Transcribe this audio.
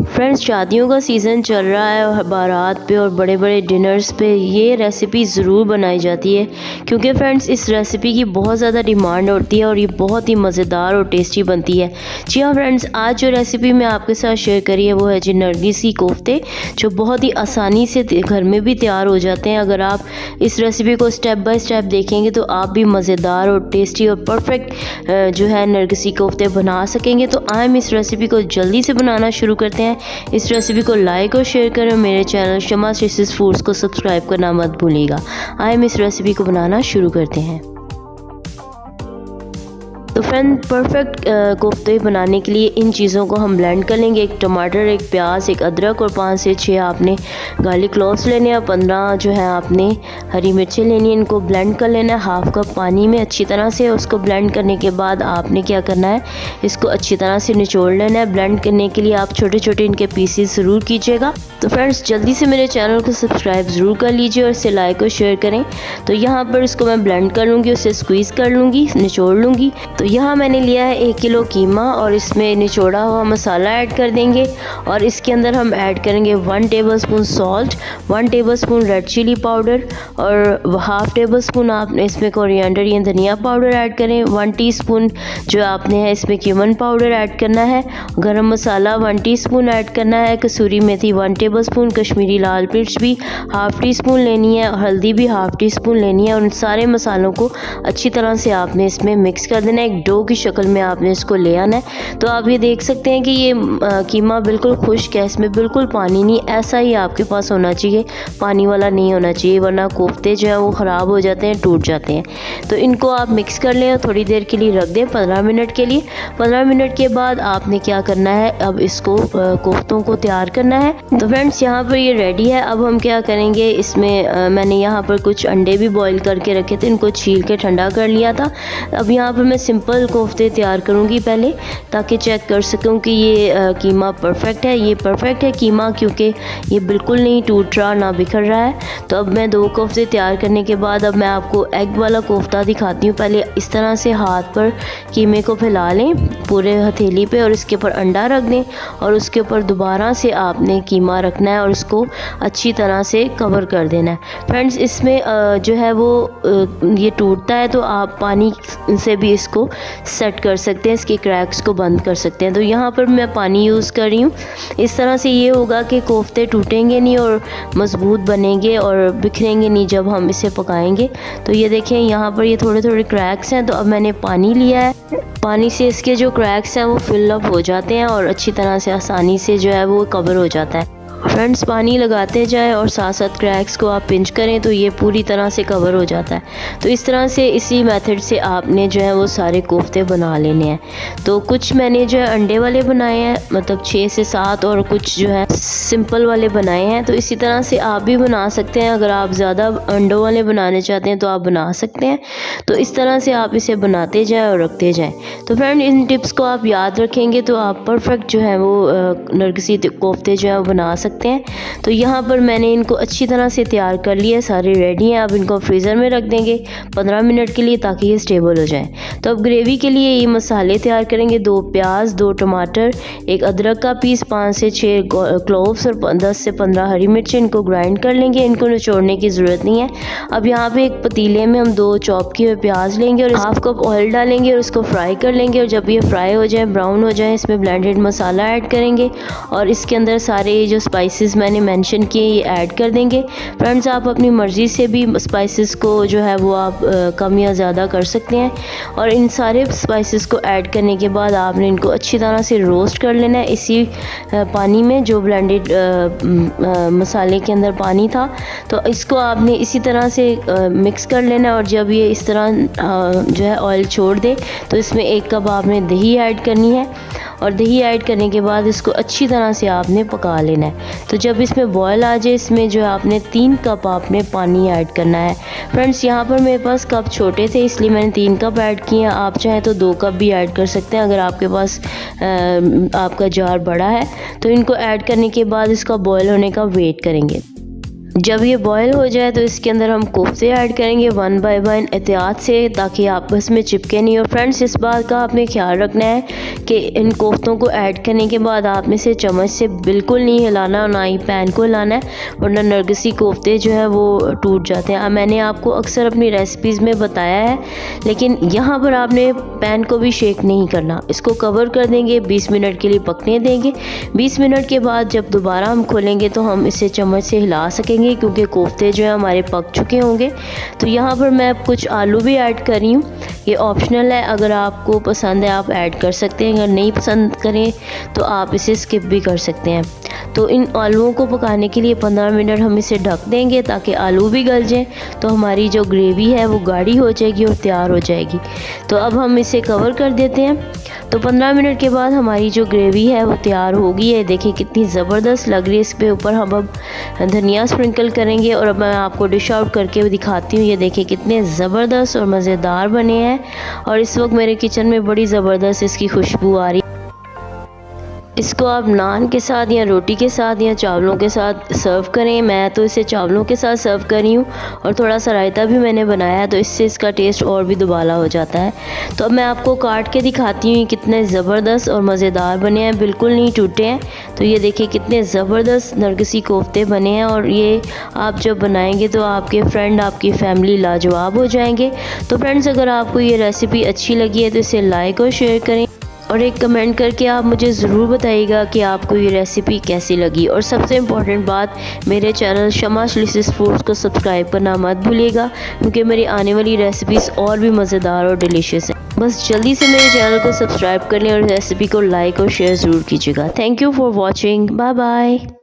Friends, शादियों का season चल रहा है और बारात पे और बड़े बड़े डिनर्स पे ये रेसिपी ज़रूर बनाई जाती है, क्योंकि फ्रेंड्स इस रेसिपी की बहुत ज़्यादा डिमांड होती है और ये बहुत ही मज़ेदार और टेस्टी बनती है। जी हाँ फ्रेंड्स, आज जो रेसिपी मैं आपके साथ शेयर करी है वो है जी नरगिसी कोफ्ते, जो बहुत ही आसानी से घर में भी तैयार हो जाते हैं। अगर आप इस रेसिपी को स्टेप बाय स्टेप देखेंगे तो आप भी मज़ेदार और टेस्टी और परफेक्ट जो है नरगिसी कोफ्ते बना सकेंगे। तो हम इस रेसिपी को जल्दी से बनाना शुरू करते हैं। इस रेसिपी को लाइक और शेयर करें। मेरे चैनल शमा स्टेसिस फूड्स को सब्सक्राइब करना मत भूलिएगा। आइए हम इस रेसिपी को बनाना शुरू करते हैं। तो फ्रेंड, परफेक्ट कोफ्ते बनाने के लिए इन चीज़ों को हम ब्लेंड कर लेंगे। एक टमाटर, एक प्याज, एक अदरक और 5 से 6 आपने गार्लिक क्लोव्स लेने हैं। 15 जो है आपने हरी मिर्चें लेनी है। इनको ब्लेंड कर लेना है हाफ कप पानी में अच्छी तरह से। उसको ब्लेंड करने के बाद आपने क्या करना है, इसको अच्छी तरह से निचोड़ लेना है। ब्लेंड करने के लिए आप छोटे छोटे इनके पीसेस ज़रूर कीजिएगा। तो फ्रेंड्स, जल्दी से मेरे चैनल को सब्सक्राइब ज़रूर कर लीजिए और इसे लाइक और शेयर करें। तो यहाँ पर इसको मैं ब्लेंड कर लूँगी, उसे स्क्वीज़ कर लूँगी, निचोड़ लूँगी। तो यहाँ मैंने लिया है 1 किलो कीमा और इसमें निचोड़ा हुआ मसाला ऐड कर देंगे और इसके अंदर हम ऐड करेंगे 1 tablespoon salt, 1 tablespoon red chilli powder और हाफ टेबलस्पून आपने इसमें कोरिएंडर या धनिया पाउडर ऐड करें। 1 टीस्पून जो आपने है इसमें क्यूमन पाउडर ऐड करना है। गरम मसाला 1 टीस्पून ऐड करना है। कसूरी मेथी 1 टेबलस्पून, कश्मीरी लाल मिर्च भी हाफ टीस्पून लेनी है, हल्दी भी हाफ टीस्पून लेनी है। और उन सारे मसालों को अच्छी तरह से आपने इसमें मिक्स कर देना है। एक डो की शक्ल में आपने इसको ले आना है। तो आप ये देख सकते हैं कि ये कीमा बिल्कुल खुश्क है, इसमें बिल्कुल पानी नहीं, ऐसा ही आपके पास होना चाहिए, पानी वाला नहीं होना चाहिए, वरना कोफ्ते जो है वो ख़राब हो जाते हैं, टूट जाते हैं। तो इनको आप मिक्स कर लें और थोड़ी देर के लिए रख दें, 15 मिनट के लिए। 15 मिनट के बाद आपने क्या करना है, अब इसको कोफ्तों को तैयार करना है। तो फ्रेंड्स, यहाँ पर ये रेडी है। अब हम क्या करेंगे, इसमें मैंने यहाँ पर कुछ अंडे भी बॉईल करके रखे थे, इनको छील के ठंडा कर लिया था। अब यहाँ पर मैं सिंपल कोफ्ते तैयार करूँगी पहले, ताकि चेक कर सकूँ कि ये कीमा परफेक्ट है। ये परफेक्ट है कीमा, क्योंकि ये बिल्कुल नहीं टूट रहा ना बिखर रहा है। तो अब मैं 2 कोफ्ते तैयार करने के बाद अब मैं आपको एग वाला कोफ्ता दिखाती हूँ। पहले इस तरह से हाथ पर कीमे को फैला लें पूरे हथेली पे और इसके ऊपर अंडा रख दें और उसके ऊपर दोबारा से आपने कीमा रखना है और उसको अच्छी तरह से कवर कर देना है। फ्रेंड्स, इसमें जो है वो ये टूटता है तो आप पानी से भी इसको सेट कर सकते हैं, इसके क्रैक्स को बंद कर सकते हैं। तो यहाँ पर मैं पानी यूज़ कर रही हूँ। इस तरह से ये होगा कि कोफ्ते टूटेंगे नहीं और मज़बूत बनेंगे और बिखरेंगे नहीं जब हम इसे पकाएंगे। तो ये देखें, यहाँ पर ये थोड़े थोड़े क्रैक्स हैं। तो अब मैंने पानी लिया है, पानी से इसके जो क्रैक्स हैं वो फिल अप हो जाते हैं और अच्छी तरह से आसानी से जो है वो कवर हो जाता है। फ्रेंड्स, पानी लगाते जाएं और साथ साथ क्रैक्स को आप पिंच करें तो ये पूरी तरह से कवर हो जाता है। तो इस तरह से इसी मेथड से आपने जो है वो सारे कोफ्ते बना लेने हैं। तो कुछ मैंने जो है अंडे वाले बनाए हैं, मतलब 6 से 7, और कुछ जो है सिंपल वाले बनाए हैं। तो इसी तरह से आप भी बना सकते हैं। अगर आप ज़्यादा अंडों वाले बनाने चाहते हैं तो आप बना सकते हैं। तो इस तरह से आप इसे बनाते जाएँ और रखते जाएँ। तो फ्रेंड, इन टिप्स को आप याद रखेंगे तो आप परफेक्ट जो है वो नरगिसी कोफ्ते जो है वो बना सकते हैं। तो यहाँ पर मैंने इनको अच्छी तरह से तैयार कर लिया, सारे रेडी हैं। अब इनको फ्रीज़र में रख देंगे 15 मिनट के लिए, ताकि ये स्टेबल हो जाए। तो अब ग्रेवी के लिए ये मसाले तैयार करेंगे। 2 प्याज, 2 टमाटर, 1 अदरक का पीस, 5 से 6 क्लोव्स और 10 से 15 हरी मिर्च। इनको ग्राइंड कर लेंगे, इनको निचोड़ने की ज़रूरत नहीं है। अब यहाँ पे एक पतीले में हम 2 चॉप किए हुए प्याज लेंगे और हाफ कप ऑयल डालेंगे और उसको फ्राई कर लेंगे। और जब ये फ्राई हो जाए, ब्राउन हो जाए, इसमें ब्लेंडेड मसाला ऐड करेंगे और इसके अंदर सारे जो स्पाइसेस मैंने मेंशन किए ये ऐड कर देंगे। फ्रेंड्स, आप अपनी मर्ज़ी से भी स्पाइसेस को जो है वो आप कम या ज़्यादा कर सकते हैं। और इन सारे स्पाइसेस को ऐड करने के बाद आपने इनको अच्छी तरह से रोस्ट कर लेना है इसी पानी में, जो ब्लेंडेड मसाले के अंदर पानी था। तो इसको आपने इसी तरह से मिक्स कर लेना है। और जब ये इस तरह जो है ऑयल छोड़ दे तो इसमें 1 कप आपने दही ऐड करनी है और दही ऐड करने के बाद इसको अच्छी तरह से आपने पका लेना है। तो जब इसमें बॉयल आ जाए, इसमें जो है आपने 3 कप आपने पानी ऐड करना है। फ्रेंड्स, यहाँ पर मेरे पास कप छोटे थे इसलिए मैंने 3 कप ऐड किए हैं। आप चाहें तो 2 कप भी ऐड कर सकते हैं अगर आपके पास आपका जार बड़ा है। तो इनको ऐड करने के बाद इसका बॉयल होने का वेट करेंगे। जब ये बॉयल हो जाए तो इसके अंदर हम कोफ्ते ऐड करेंगे 1 बाय 1 एहतियात से, ताकि आपस में चिपके नहीं। और फ्रेंड्स, इस बात का आपने ख्याल रखना है कि इन कोफ्तों को ऐड करने के बाद आपने से चम्मच से बिल्कुल नहीं हिलाना और ना ही पैन को हिलाना है, वरना नरगिसी कोफ्ते जो है वो टूट जाते हैं। मैंने आपको अक्सर अपनी रेसिपीज़ में बताया है, लेकिन यहाँ पर आपने पैन को भी शेक नहीं करना। इसको कवर कर देंगे, 20 मिनट के लिए पकने देंगे। 20 मिनट के बाद जब दोबारा हम खोलेंगे तो हम इसे चम्मच से हिला सकेंगे, क्योंकि कोफ्ते जो है हमारे पक चुके होंगे। तो यहाँ पर मैं कुछ आलू भी ऐड कर रही हूँ, ये ऑप्शनल है, अगर आपको पसंद है आप ऐड कर सकते हैं, अगर नहीं पसंद करें तो आप इसे स्किप भी कर सकते हैं। तो इन आलूओं को पकाने के लिए 15 मिनट हम इसे ढक देंगे ताकि आलू भी गल जाएं, तो हमारी जो ग्रेवी है वो गाढ़ी हो जाएगी और तैयार हो जाएगी। तो अब हम इसे कवर कर देते हैं। तो 15 मिनट के बाद हमारी जो ग्रेवी है वो तैयार हो गई है। देखिए कितनी ज़बरदस्त लग रही है। इस पे ऊपर हम अब धनिया स्प्रिंकल करेंगे और अब मैं आपको डिश आउट करके दिखाती हूँ। ये देखिए कितने ज़बरदस्त और मज़ेदार बने हैं, और इस वक्त मेरे किचन में बड़ी ज़बरदस्त इसकी खुशबू आ रही है। इसको आप नान के साथ या रोटी के साथ या चावलों के साथ सर्व करें। मैं तो इसे चावलों के साथ सर्व कर रही हूँ, और थोड़ा सा रायता भी मैंने बनाया है, तो इससे इसका टेस्ट और भी दुबाला हो जाता है। तो अब मैं आपको काट के दिखाती हूँ कितने ज़बरदस्त और मज़ेदार बने हैं, बिल्कुल नहीं टूटे हैं। तो ये देखिए कितने ज़बरदस्त नरगिसी कोफ्ते बने हैं, और ये आप जब बनाएंगे तो आपके फ्रेंड, आपकी फैमिली लाजवाब हो जाएंगे। तो फ्रेंड्स, अगर आपको ये रेसिपी अच्छी लगी है तो इसे लाइक और शेयर करें, और एक कमेंट करके आप मुझे ज़रूर बताइएगा कि आपको ये रेसिपी कैसी लगी। और सबसे इम्पॉर्टेंट बात, मेरे चैनल शमास डिलीशियस फूड्स को सब्सक्राइब करना मत भूलिएगा, क्योंकि मेरी आने वाली रेसिपीज़ और भी मज़ेदार और डिलीशियस हैं। बस जल्दी से मेरे चैनल को सब्सक्राइब कर लें और रेसिपी को लाइक और शेयर ज़रूर कीजिएगा। Thank you for watching. Bye bye.